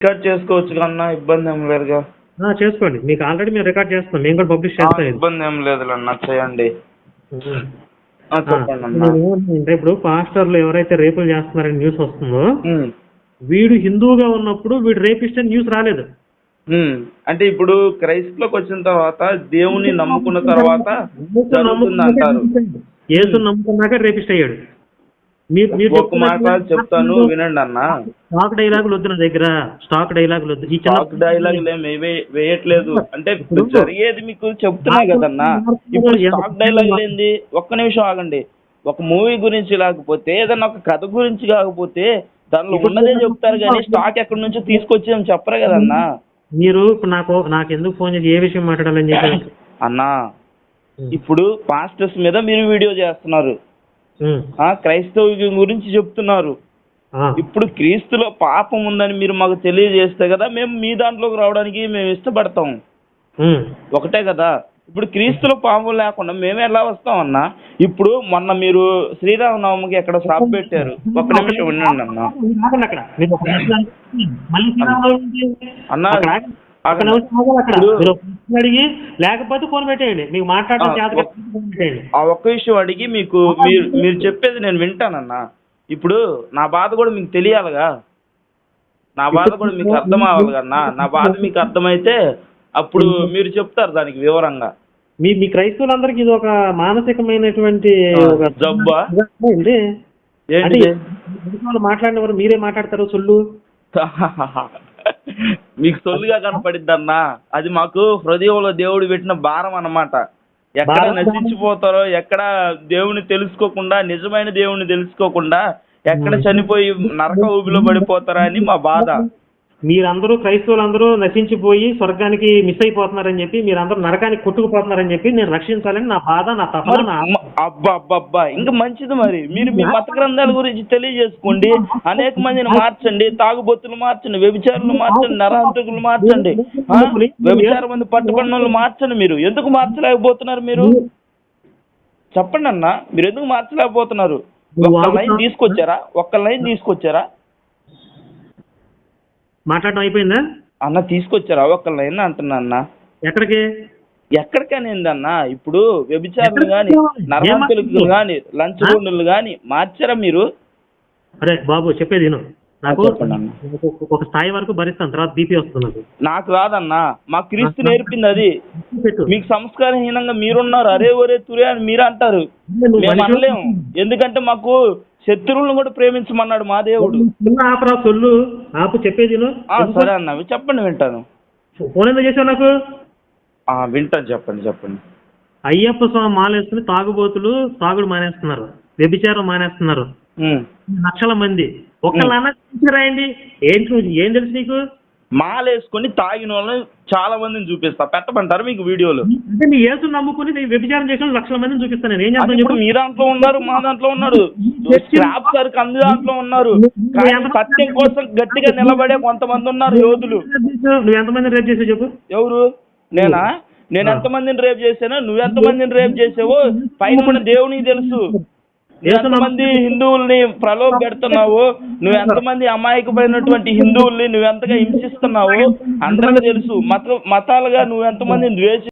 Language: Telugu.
రికార్డ్ చేసుకోవచ్చు కన్నా, ఇబ్బంది ఏం లేదుగా. చేసుకోండి, మీకు ఆల్రెడీ మేము రికార్డ్ చేస్తాం, మేము కూడా పబ్లిష్ చేస్తాం. ఇబ్బంది ఏం లేదు అన్న, చేయండి. చెప్పండి అన్న. అంటే ఇప్పుడు పాస్టర్లు ఎవరైతే రేపులు చేస్తున్నారని న్యూస్ వస్తుందో, వీడు హిందువుగా ఉన్నప్పుడు వీడు రేపిస్ట్ అని న్యూస్ రాలేదు. అంటే ఇప్పుడు క్రైస్తవులకు వచ్చిన తర్వాత దేవుని నమ్ముకున్న తర్వాత జరుగుతుంది అంటారు. యేసు నమ్ముకున్నాక రేపిస్ట్ అయ్యాడు. ఒక మాట చెప్తాను వినండి అన్న. స్టాక్ డైలాగులు వద్దు నా దగ్గర, స్టాక్ డైలాగులు వద్దు. ఈ స్టాక్ డైలాగులు ఏమి వేయట్లేదు, అంటే జరిగేది మీకు చెప్తున్నా కదన్నా. ఇప్పుడు స్టాక్ డైలాగులు ఏంది? ఒక్క నిమిషం ఆగండి. ఒక మూవీ గురించి లేకపోతే ఏదన్నా ఒక కథ గురించి కాకపోతే దానిలో ఉన్నదే చెప్తారు కానీ స్టాక్ ఎక్కడి నుంచో తీసుకొచ్చి ఏం చెప్పరు కదన్నా. మీరు ఇప్పుడు నాకు ఎందుకు ఫోన్ చేసి ఏ విషయం మాట్లాడాలని చెప్పి అన్నా, ఇప్పుడు పాస్టర్స్ మీద మీరు వీడియో చేస్తున్నారు, క్రైస్తవ గురించి చెప్తున్నారు. ఇప్పుడు క్రీస్తులో పాపం ఉందని మీరు మాకు తెలియజేస్తే కదా మేము మీ దాంట్లోకి రావడానికి మేము ఇష్టపడతాం. ఒకటే కదా. ఇప్పుడు క్రీస్తులో పాపం లేకుండా మేము ఎలా వస్తాం అన్న? ఇప్పుడు మొన్న మీరు శ్రీరామనవమికి ఎక్కడ షాప్ పెట్టారు, ఒక్క నిమిషం ఉండండి అన్న. అన్న అడిగి లేకపోతే ఫోన్ పెట్టేయండి, మీకు మాట్లాడడం ఆ ఒక్క విషయం అడిగి మీకు మీరు చెప్పేది నేను వింటానన్నా. ఇప్పుడు నా బాధ కూడా మీకు తెలియాలిగా, నా బాధ కూడా మీకు అర్థం అవ్వాలి కన్నా. నా బాధ మీకు అర్థమైతే అప్పుడు మీరు చెప్తారు దానికి వివరంగా. మీ క్రైస్తవులందరికీ ఇది ఒక మానసికమైనటువంటి జబ్బా ఏంటి? మాట్లాడినవారు మీరే మాట్లాడతారు సొల్లు. మీకు సొల్లుగా కనపడిద్దన్నా, అది మాకు హృదయంలో దేవుడు పెట్టిన భారం అన్నమాట. ఎక్కడ నశించిపోతారో, ఎక్కడ దేవుని తెలుసుకోకుండా, నిజమైన దేవుని తెలుసుకోకుండా ఎక్కడ చనిపోయి నరక ఊబిలో పడిపోతారా అని మా బాధ. మీరందరూ క్రైస్తవులందరూ నశించిపోయి స్వర్గానికి మిస్ అయిపోతున్నారని చెప్పి, మీరందరూ నరకానికి కొట్టుకుపోతున్నారని చెప్పి నేను రక్షించాలని నా బాధ, నా తపన. అబ్బా ఇంకా మంచిది. మరి మీరు మీ మత గ్రంథాల గురించి తెలియజేసుకోండి, అనేక మందిని మార్చండి, తాగుబొత్తులు మార్చండి, వ్యభిచారులు మార్చండి, నరహంతకులు మార్చండి, వ్యభిచారం మంది పట్టుకున్న వాళ్ళు మార్చండి. మీరు ఎందుకు మార్చలేకపోతున్నారు? మీరు చెప్పండి అన్న, మీరు ఎందుకు మార్చలేకపోతున్నారు? ఒక్క లైన్ తీసుకొచ్చారా? మాట్లాడడం అయిపోయిందా అన్న? తీసుకొచ్చారా ఒక్క లైన్ అంటున్నా అన్న. ఎక్కడికని ఏందన్నా? ఇప్పుడు వ్యభిచారులు కానీ, నరహంతకులు కానీ, లంచగొండులు కానీ మార్చారా మీరు? అరే బాబు చెప్పేది నాకు ఒక స్థాయి వరకు భరిస్తాను, తర్వాత బీపీ వస్తుంది. నాకు రాదన్నా, మా క్రీస్తు నేర్పింది అది. మీకు సంస్కారహీనంగా మీరున్నారు, అరే ఒరే తురే అని మీరు అంటారు, మేము అనలేము. ఎందుకంటే మాకు శత్రువులను కూడా ప్రేమించమన్నాడు మా దేవుడు. చెప్పేది సరే అన్న, చెప్పండి, వింటాను. ఫోన్ ఎందుకు చేసావు నాకు? వింటాను, చెప్పండి. అయ్యప్ప స్వామి మాలేసుకుని తాగుబోతులు తాగుడు మానేస్తున్నారు, వ్యభిచారం మానేస్తున్నారు లక్షల మంది. రాయండి, ఏం తెలుసు నీకు? మాలేసుకుని తాగిన వాళ్ళని చాలా మందిని చూపిస్తా, పెట్టమంటారు మీకు వీడియోలు? అంటే నీ యేసు నమ్ముకుని వ్యభిచారం చేసిన లక్షల మందిని చూపిస్తాను నేను. ఏం చేస్తాను చెప్పు? మీ దాంట్లో ఉన్నారు, మా దాంట్లో ఉన్నాడు, స్క్రాప్ సరుకు అన్ని దాంట్లో ఉన్నారు. సత్యం కోసం గట్టిగా నిలబడే కొంతమంది ఉన్నారు యోధులు. నువ్వు ఎంతమందిని రేపు చేసావు చెప్పు? ఎవరు? నేను ఎంతమందిని రేపు చేశానో, నువ్వెంతమందిని రేపు చేసావో పైన ఉన్న దేవునికి తెలుసు. ఎంతమంది హిందువుల్ని ప్రలోభ పెడుతున్నావు, నువ్వు ఎంతమంది అమాయకమైనటువంటి హిందువుల్ని నువ్వెంతగా హింసిస్తున్నావు అందరికీ తెలుసు. మతాలుగా నువ్వు ఎంతమందిని ద్వేషి